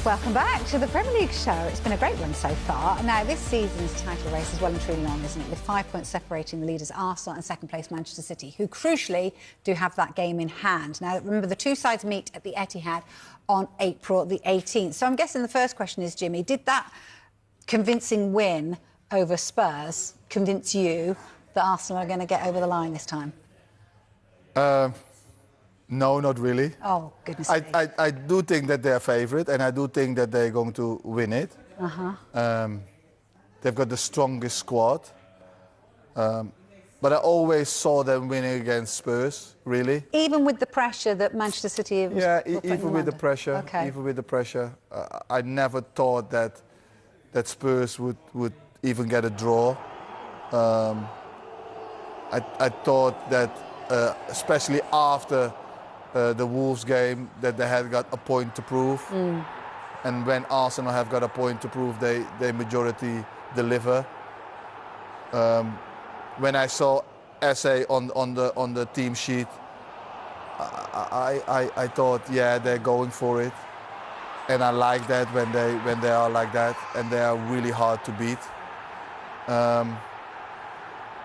Welcome back to the Premier League show. It's been a great run so far. Now, this season's title race is well and truly on, isn't it? With 5 points separating the leaders Arsenal and second place Manchester City, who crucially do have that game in hand. Now, remember, the two sides meet at the Etihad on April the 18th. So I'm guessing the first question is, Jimmy, did that convincing win over Spurs convince you that Arsenal are going to get over the line this time? No, not really. Oh, goodness me. me. I do think that they're favourite, and I do think that they're going to win it. They've got the strongest squad. But I always saw them winning against Spurs, really. Even with the pressure that Manchester City was even with the pressure. Okay. Even with the pressure. I never thought that Spurs would even get a draw. I thought that, especially after the Wolves game, that they had got a point to prove. And when Arsenal have got a point to prove, they majority deliver. When I saw SA on the team sheet, I thought, yeah, they're going for it, and I like that when they are like that, and they are really hard to beat.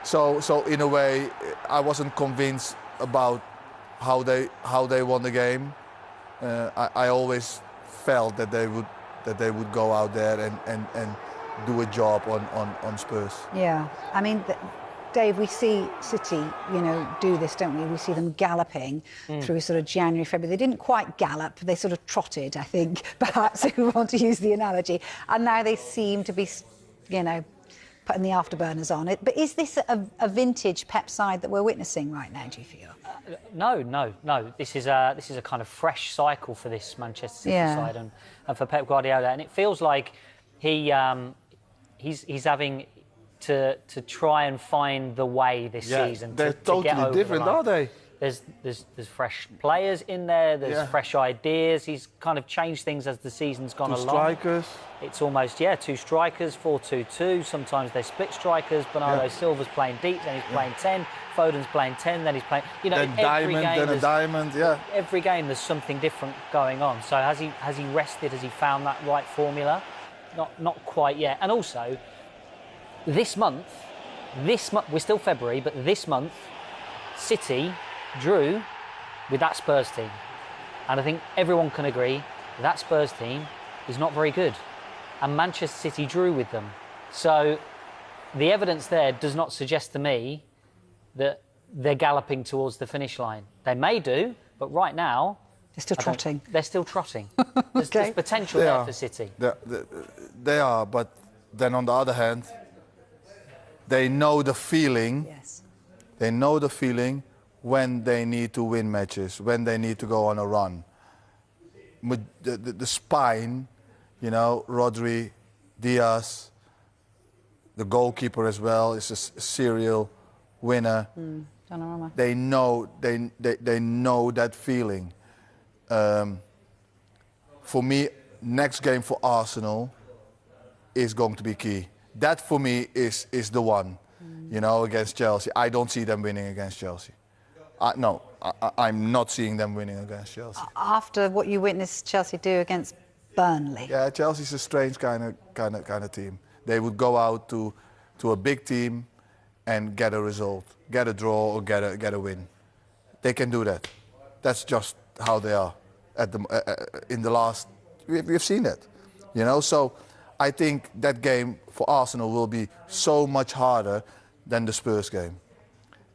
So in a way, I wasn't convinced about how they won the game. I always felt that they would go out there and do a job on Spurs. Yeah, I mean, Dave, we see City, do this, don't we? We see them galloping through sort of January, February. They didn't quite gallop, they sort of trotted, I think, perhaps, if we want to use the analogy. And now they seem to be, putting the afterburners on it. But is this a vintage Pep side that we're witnessing right now, do you feel? No. This is a kind of fresh cycle for this Manchester City side and for Pep Guardiola. And it feels like he's having to try and find the way this season. They're to get totally over different, aren't they? There's fresh players in there. There's fresh ideas. He's kind of changed things as the season's gone along. Two strikers. It's almost two strikers, 4-2-2. Sometimes they split strikers. Bernardo Silva's playing deep, then he's playing 10. Foden's playing 10, then he's playing. Then a diamond. Every game there's something different going on. So has he rested? Has he found that right formula? Not quite yet. And also, this month, we're still February, but this month, City drew with that Spurs team. And I think everyone can agree that Spurs team is not very good. And Manchester City drew with them. So the evidence there does not suggest to me that they're galloping towards the finish line. They may do, but right now... They're still trotting. They're still trotting. There's potential there for City. They are, but then on the other hand, they know the feeling. Yes. They know the feeling when they need to win matches, when they need to go on a run. The spine, Rodri, Diaz, the goalkeeper as well, is a serial winner. They know that feeling. For me, next game for Arsenal is going to be key. That for me is the one, against Chelsea. I don't see them winning against Chelsea. No, I'm not seeing them winning against Chelsea. After what you witnessed Chelsea do against Burnley. Yeah, Chelsea's a strange kind of team. They would go out to a big team and get a result, get a draw or get a win. They can do that. That's just how they are in the last. We've seen that, So I think that game for Arsenal will be so much harder than the Spurs game,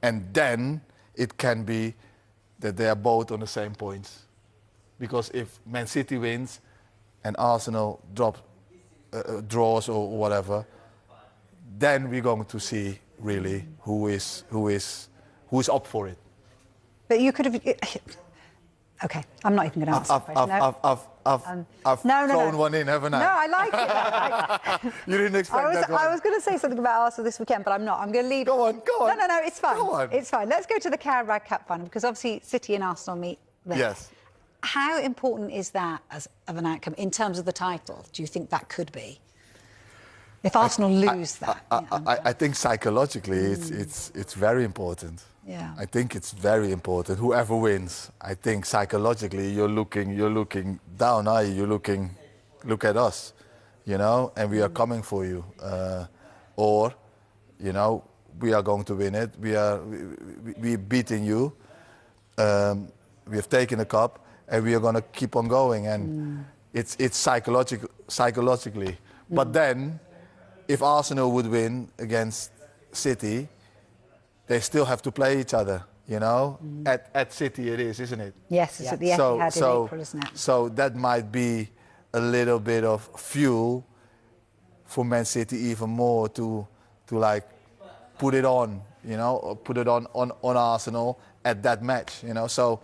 and then it can be that they are both on the same points, because if Man City wins and Arsenal draws or whatever, then we're going to see really who is up for it. But you could have. Okay, I'm not even going to answer the question. I've thrown one in, haven't I? No, I like it. You didn't expect that one. I was going to say something about Arsenal this weekend, but I'm not. I'm going to leave. Go on. No, it's fine. Go on. It's fine. Let's go to the Carabao Cup final, because obviously City and Arsenal meet there. Yes. How important is that of an outcome in terms of the title? Do you think that could be? If Arsenal lose that. I think psychologically it's very important. Yeah. I think it's very important. Whoever wins, I think psychologically you're looking down, are you? You're looking look at us, you know, and we are coming for you. Or, you know, we are going to win it. We're beating you. We have taken the cup, and we are going to keep on going. And it's psychologically. But then, if Arsenal would win against City, they still have to play each other, you know? At City it is, isn't it? Yes, it's at the Etihad in April, isn't it? So that might be a little bit of fuel for Man City even more to like put it on, you know, or put it on Arsenal at that match, you know? So,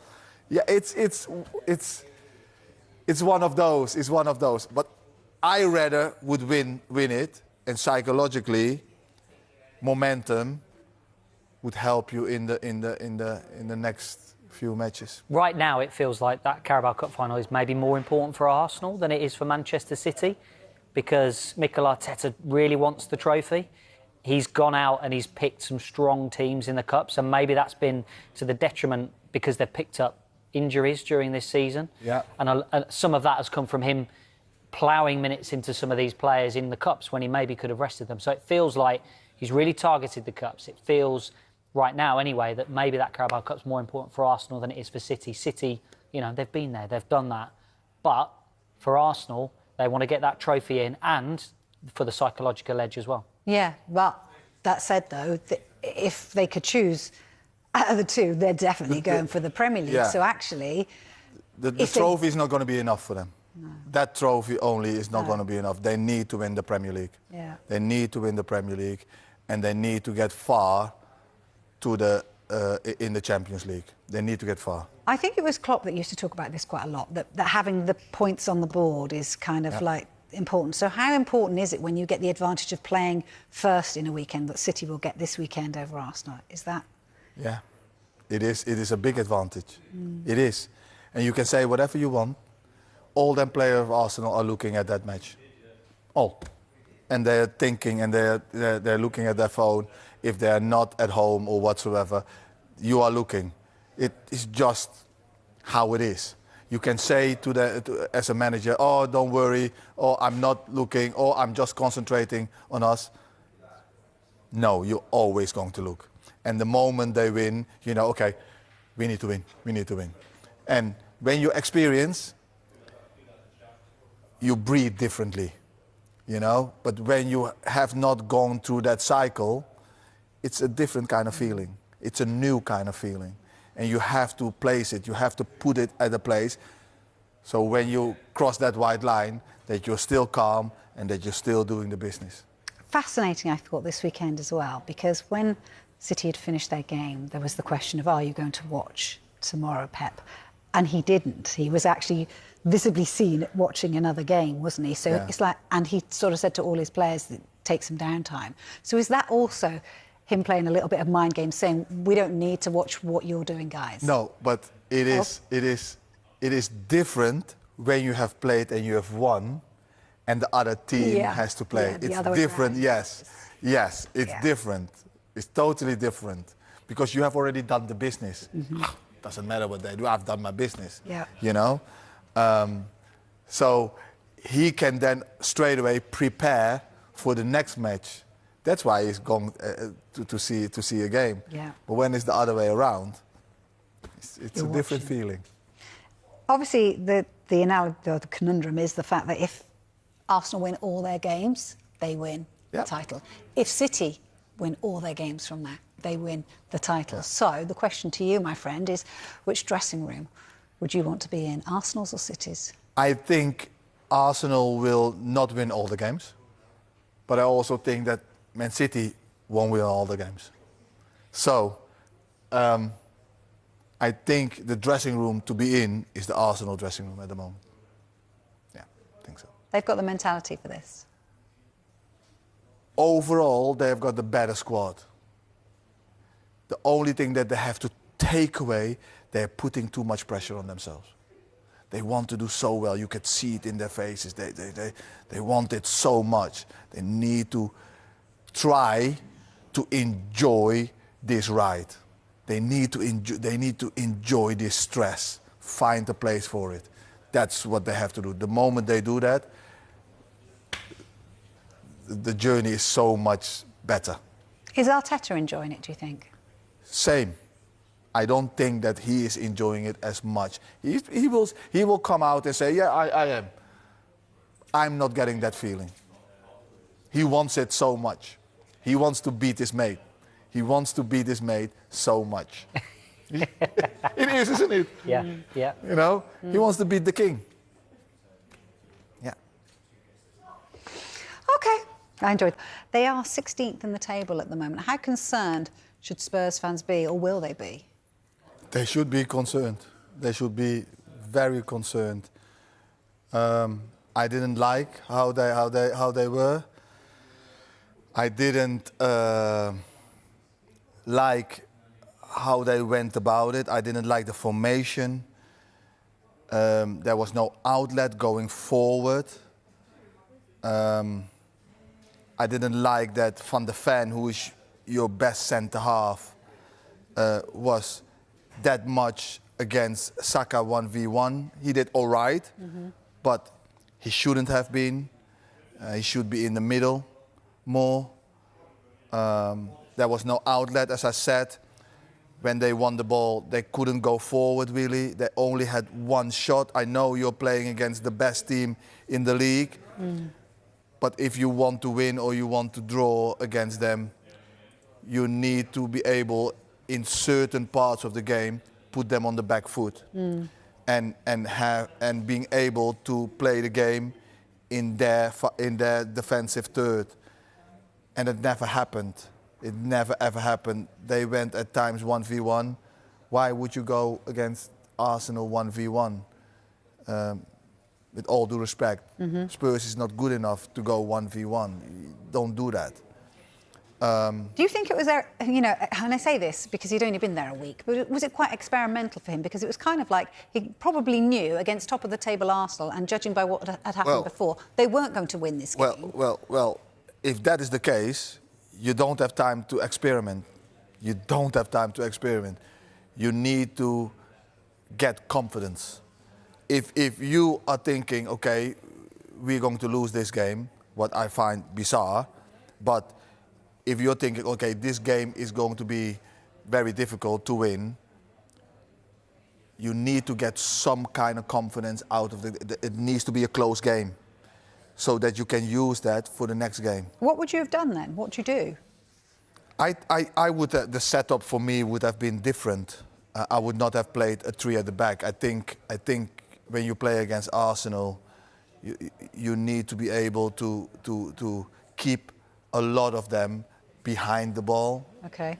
yeah, it's one of those. It's one of those. But I rather would win it, and psychologically, momentum would help you in the next few matches. Right now, it feels like that Carabao Cup final is maybe more important for Arsenal than it is for Manchester City, because Mikel Arteta really wants the trophy. He's gone out and he's picked some strong teams in the Cups, and maybe that's been to the detriment because they've picked up injuries during this season. Yeah. And some of that has come from him ploughing minutes into some of these players in the Cups when he maybe could have rested them. So it feels like he's really targeted the Cups. It feels, right now anyway, that maybe that Carabao Cup's more important for Arsenal than it is for City. City, you know, they've been there, they've done that. But for Arsenal, they want to get that trophy in, and for the psychological edge as well. Yeah, but that said, though, if they could choose out of the two, they're definitely going for the Premier League. Yeah. So actually, the trophy is not going to be enough for them. No. That trophy only is not going to be enough. They need to win the Premier League. Yeah. They need to win the Premier League, and they need to get far to in the Champions League. They need to get far. I think it was Klopp that used to talk about this quite a lot, that having the points on the board is kind of like important. So how important is it when you get the advantage of playing first in a weekend that City will get this weekend over Arsenal? Is that... Yeah, it is. It is a big advantage. It is. And you can say whatever you want. All them players of Arsenal are looking at that match. All. And they're thinking, and they're looking at their phone. If they're not at home or whatsoever, you are looking. It is just how it is. You can say as a manager, oh, don't worry, or I'm not looking, or I'm just concentrating on us. No, you're always going to look. And the moment they win, you know, okay, we need to win, we need to win. And when you experience, you breathe differently, you know? But when you have not gone through that cycle, it's a different kind of feeling. It's a new kind of feeling. And you have to place it, you have to put it at a place. So when you cross that white line, that you're still calm and that you're still doing the business. Fascinating, I thought, this weekend as well, because when City had finished their game, there was the question of, are you going to watch tomorrow, Pep? And he didn't. He was actually visibly seen watching another game, wasn't he? So it's like, and he sort of said to all his players that take some downtime. So is that also him playing a little bit of mind games, saying we don't need to watch what you're doing, guys? No, but it is different when you have played and you have won, and the other team has to play. It's different. Yes, it's different. It's totally different because you have already done the business. Doesn't matter what they do. I've done my business. Yeah. You know, so he can then straight away prepare for the next match. That's why he's going to see a game. Yeah. But when it's the other way around, it's a different feeling. Obviously, the analogy, or the conundrum is the fact that if Arsenal win all their games, they win the title. If City win all their games from now, they win the title. So the question to you, my friend, is which dressing room would you want to be in, Arsenal's or City's? I think Arsenal will not win all the games, but I also think that Man City won't win all the games. So I think the dressing room to be in is the Arsenal dressing room at the moment. Yeah, I think so. They've got the mentality for this. Overall, they've got the better squad. The only thing that they have to take away, they're putting too much pressure on themselves. They want to do so well. You could see it in their faces. They want it so much. They need to try to enjoy this ride. They need to enjoy this stress. Find a place for it. That's what they have to do. The moment they do that, the journey is so much better. Is Arteta enjoying it, do you think? Same. I don't think that he is enjoying it as much. He will come out and say, yeah, I am. I'm not getting that feeling. He wants it so much. He wants to beat his mate. He wants to beat his mate so much. It is, isn't it? Yeah, yeah. You know, he wants to beat the king. Yeah. OK, I enjoyed it. They are 16th in the table at the moment. How concerned should Spurs fans be, or will they be? They should be concerned. They should be very concerned. I didn't like how they were. I didn't like how they went about it. I didn't like the formation. There was no outlet going forward. I didn't like that Van de Ven, who is your best centre half, was that much against Saka 1v1. He did all right, but he shouldn't have been. He should be in the middle more. There was no outlet, as I said. When they won the ball, they couldn't go forward really. They only had one shot. I know you're playing against the best team in the league, but if you want to win or you want to draw against them, you need to be able, in certain parts of the game, put them on the back foot, and being able to play the game in their defensive third, and it never happened. It never ever happened. They went at times 1v1. Why would you go against Arsenal 1v1? With all due respect, Spurs is not good enough to go 1v1. Don't do that. Do you think it was there, you know, and I say this because he'd only been there a week, but was it quite experimental for him? Because it was kind of like he probably knew against top of the table Arsenal, and judging by what had happened before, they weren't going to win this game. Well, if that is the case, you don't have time to experiment. You don't have time to experiment. You need to get confidence. If you are thinking, okay, we're going to lose this game, what I find bizarre, but if you're thinking, okay, this game is going to be very difficult to win, you need to get some kind of confidence out of it needs to be a close game so that you can use that for the next game. What would you have done then? What would you do? I would, the setup for me would have been different. I would not have played a three at the back. I think when you play against Arsenal, you need to be able to keep a lot of them behind the ball. Okay.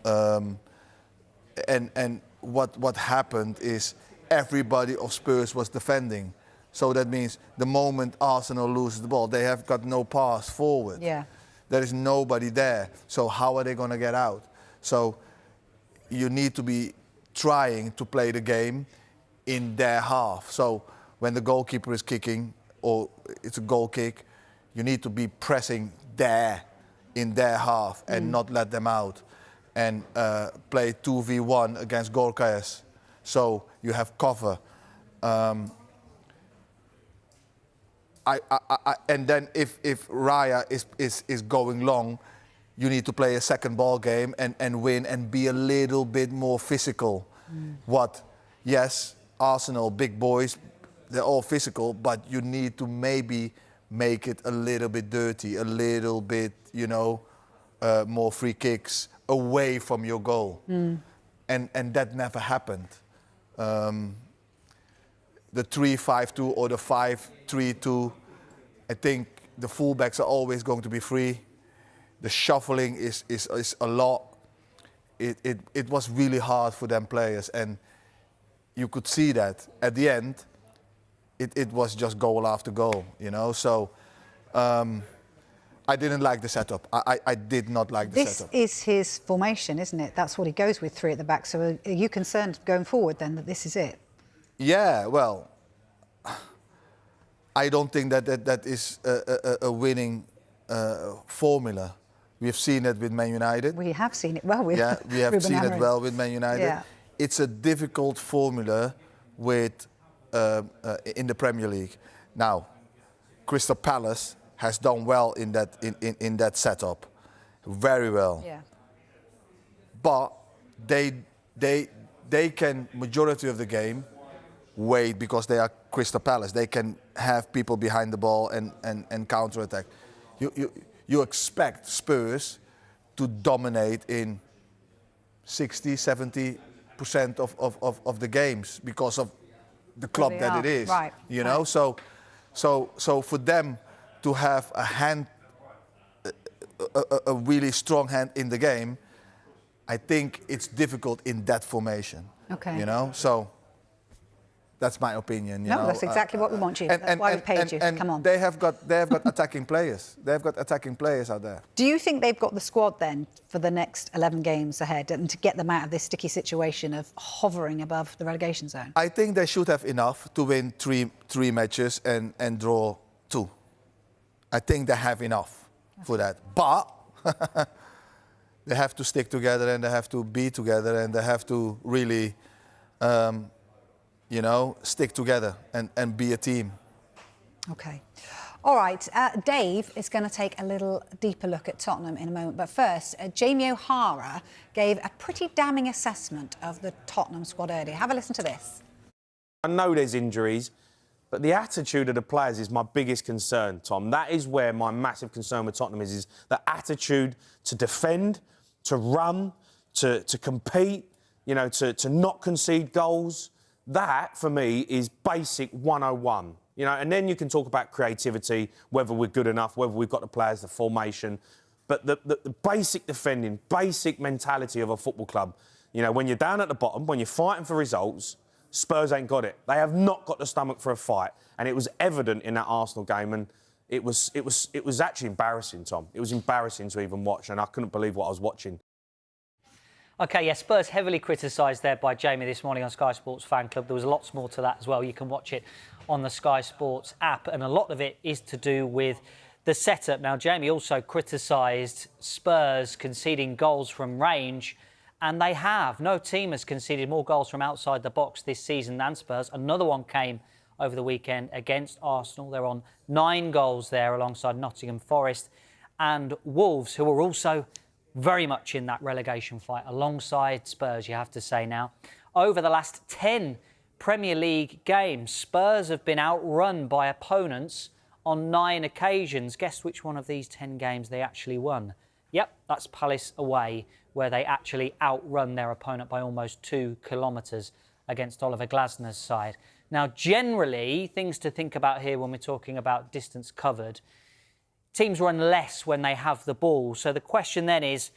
And what happened is everybody of Spurs was defending. So that means the moment Arsenal loses the ball, they have got no pass forward. Yeah. There is nobody there. So how are they going to get out? So you need to be trying to play the game in their half. So when the goalkeeper is kicking, or it's a goal kick, you need to be pressing there in their half and not let them out, and play 2v1 against Gorkayas. So you have cover. And then if Raya is going long, you need to play a second ball game and win and be a little bit more physical. Yes, Arsenal, big boys, they're all physical, but you need to maybe make it a little bit dirty, a little bit, you know, more free kicks away from your goal. And that never happened. The 3-5-2 or the 5-3-2, I think the fullbacks are always going to be free. The shuffling is a lot. It was really hard for them players, and you could see that at the end. It was just goal after goal, you know. So I didn't like the setup. I did not like the setup. This is his formation, isn't it? That's what he goes with, three at the back. So are you concerned going forward then that this is it? Yeah, well, I don't think that is a winning formula. We've seen it with Man United. We have seen it well with we have Ruben seen Amorim. it well with Man United. Yeah. It's a difficult formula with in the Premier League. Now, Crystal Palace has done well in that setup, very well. Yeah. But they can majority of the game wait because they are Crystal Palace. They can have people behind the ball and counter attack. You expect Spurs to dominate in 60-70% of the games because of the club that it is. Right. You know, so for them to have a really strong hand in the game, I think it's difficult in that formation. Okay. You know, so that's my opinion. You know? That's exactly what we want you. That's why we paid you. Come on. They have got attacking players. They have got attacking players out there. Do you think they've got the squad then for the next 11 games ahead and to get them out of this sticky situation of hovering above the relegation zone? I think they should have enough to win three matches and draw 2. I think they have enough for that. But they have to stick together and they have to be together and they have to really, you know, stick together and be a team. OK. All right. Dave is going to take a little deeper look at Tottenham in a moment. But first, Jamie O'Hara gave a pretty damning assessment of the Tottenham squad earlier. Have a listen to this. I know there's injuries, but the attitude of the players is my biggest concern, Tom. That is where my massive concern with Tottenham is the attitude to defend, to run, to compete, you know, to not concede goals. That, for me, is basic 101. You know, and then you can talk about creativity, whether we're good enough, whether we've got the players, the formation. But the basic defending, basic mentality of a football club, you know, when you're down at the bottom, when you're fighting for results, Spurs ain't got it. They have not got the stomach for a fight. And it was evident in that Arsenal game. And it was actually embarrassing, Tom. It was embarrassing to even watch. And I couldn't believe what I was watching. OK, yeah, Spurs heavily criticised there by Jamie this morning on Sky Sports Fan Club. There was lots more to that as well. You can watch it on the Sky Sports app. And a lot of it is to do with the setup. Now, Jamie also criticised Spurs conceding goals from range. And they have. No team has conceded more goals from outside the box this season than Spurs. Another one came over the weekend against Arsenal. They're on 9 goals there alongside Nottingham Forest and Wolves, who are also very much in that relegation fight alongside Spurs, you have to say now. Over the last 10 Premier League games, Spurs have been outrun by opponents on 9 occasions. Guess which one of these 10 games they actually won? Yep, that's Palace away, where they actually outrun their opponent by almost 2 kilometres against Oliver Glasner's side. Now, generally, things to think about here when we're talking about distance covered, teams run less when they have the ball. So the question then is,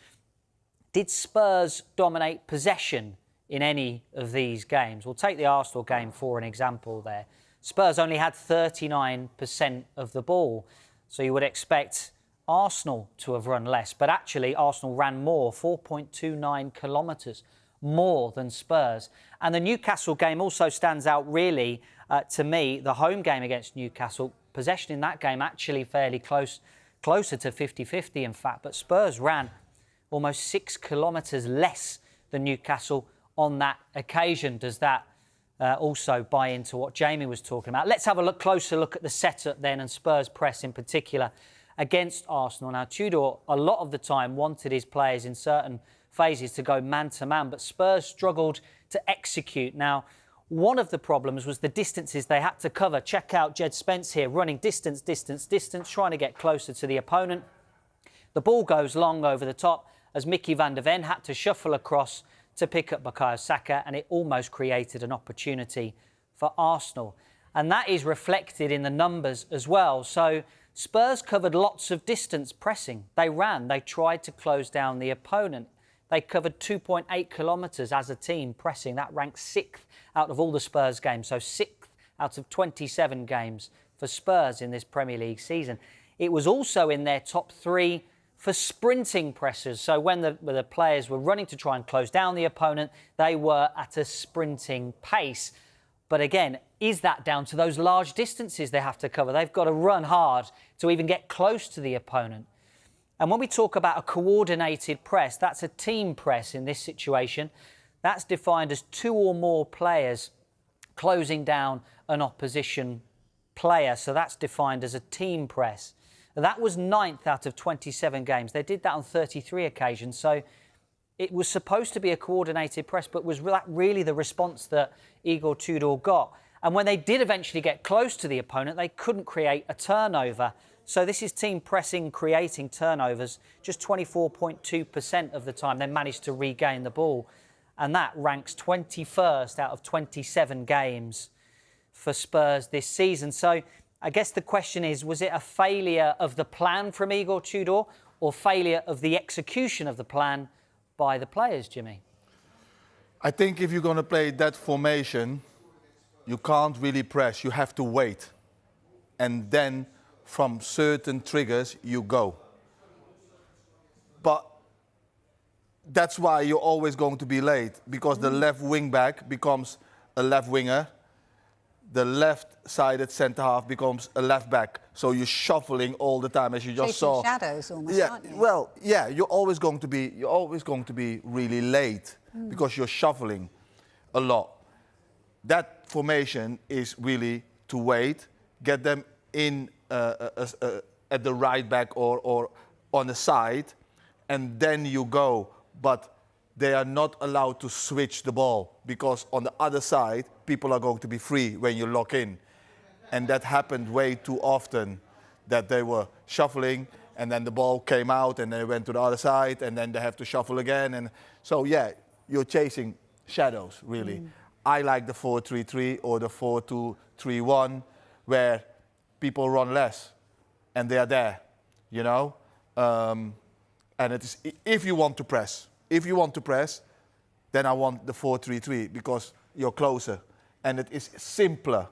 did Spurs dominate possession in any of these games? We'll take the Arsenal game for an example there. Spurs only had 39% of the ball, so you would expect Arsenal to have run less, but actually Arsenal ran more, 4.29 kilometres more than Spurs. And the Newcastle game also stands out really to me, the home game against Newcastle. Possession in that game actually fairly closer to 50-50 in fact, but Spurs ran almost 6 kilometres less than Newcastle on that occasion. Does that also buy into what Jamie was talking about? Let's have a closer look at the setup then and Spurs press in particular against Arsenal. Now, Tudor, a lot of the time, wanted his players in certain phases to go man-to-man, but Spurs struggled to execute. Now, one of the problems was the distances they had to cover. Check out Jed Spence here, running distance, trying to get closer to the opponent. The ball goes long over the top as Mickey van der Ven had to shuffle across to pick up Bukayo Saka, and it almost created an opportunity for Arsenal. And that is reflected in the numbers as well. So Spurs covered lots of distance pressing. They ran, they tried to close down the opponent. They covered 2.8 kilometres as a team pressing. That ranks 6th out of all the Spurs games. So 6th out of 27 games for Spurs in this Premier League season. It was also in their top 3 for sprinting presses. So when the players were running to try and close down the opponent, they were at a sprinting pace. But again, is that down to those large distances they have to cover? They've got to run hard to even get close to the opponent. And when we talk about a coordinated press, that's a team press in this situation. That's defined as 2 or more players closing down an opposition player. So that's defined as a team press. That was 9th out of 27 games. They did that on 33 occasions. So it was supposed to be a coordinated press, but was that really the response that Igor Tudor got? And when they did eventually get close to the opponent, they couldn't create a turnover. So this is team pressing, creating turnovers. Just 24.2% of the time they managed to regain the ball. And that ranks 21st out of 27 games for Spurs this season. So I guess the question is, was it a failure of the plan from Igor Tudor or failure of the execution of the plan by the players, Jimmy? I think if you're going to play that formation, you can't really press. You have to wait. And then from certain triggers, you go. But that's why you're always going to be late, because the left wing back becomes a left winger. The left-sided centre-half becomes a left-back. So you're shuffling all the time, as you just saw. Shadows almost, yeah, aren't you? Well, yeah, you're always going to be really late because you're shuffling a lot. That formation is really to wait, get them in at the right back or on the side, and then you go. But they are not allowed to switch the ball, because on the other side, people are going to be free when you lock in. And that happened way too often, that they were shuffling and then the ball came out and they went to the other side and then they have to shuffle again. And so, yeah, you're chasing shadows, really. I like the 4-3-3 or the 4-2-3-1, where people run less and they are there, you know. And it is, if you want to press, then I want the 4-3-3, because you're closer and it is simpler,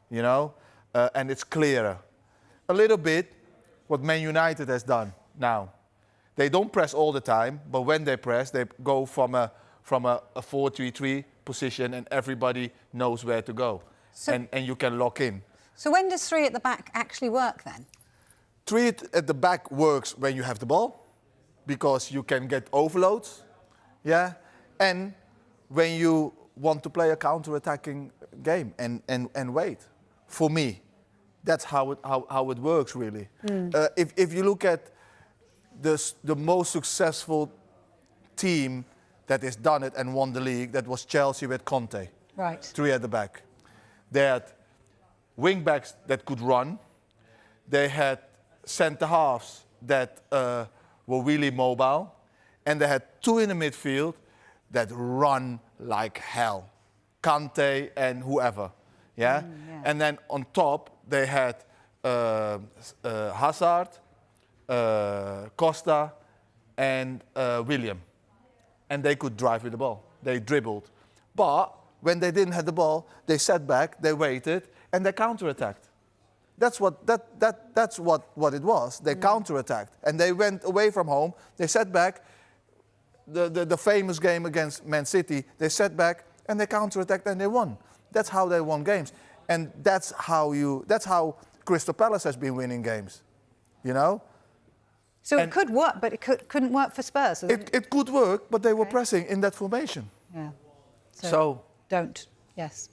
you know, and it's clearer. A little bit what Man United has done now. They don't press all the time, but when they press, they go from a 4-3-3 position and everybody knows where to go. So, and you can lock in. So when does 3 at the back actually work then? 3 at the back works when you have the ball, because you can get overloads, yeah, and when you want to play a counter-attacking game and wait. For me, that's how it works, really. If you look at the most successful team that has done it and won the league, that was Chelsea with Conte. Right. 3 at the back. They had wing-backs that could run. They had centre-halves that were really mobile. And they had 2 in the midfield that run like hell. Kante and whoever, yeah? Yeah. And then on top, they had Hazard, Costa, and William. And they could drive with the ball. They dribbled. But when they didn't have the ball, they sat back, they waited, and they counter-attacked. That's what it was. They counter-attacked. And they went away from home, they sat back. The famous game against Man City, they sat back and they counter-attacked and they won. That's how they won games. And that's how Crystal Palace has been winning games, you know? So it could work, but it couldn't work for Spurs. It could work, but they were pressing in that formation. Yeah. So don't, yes.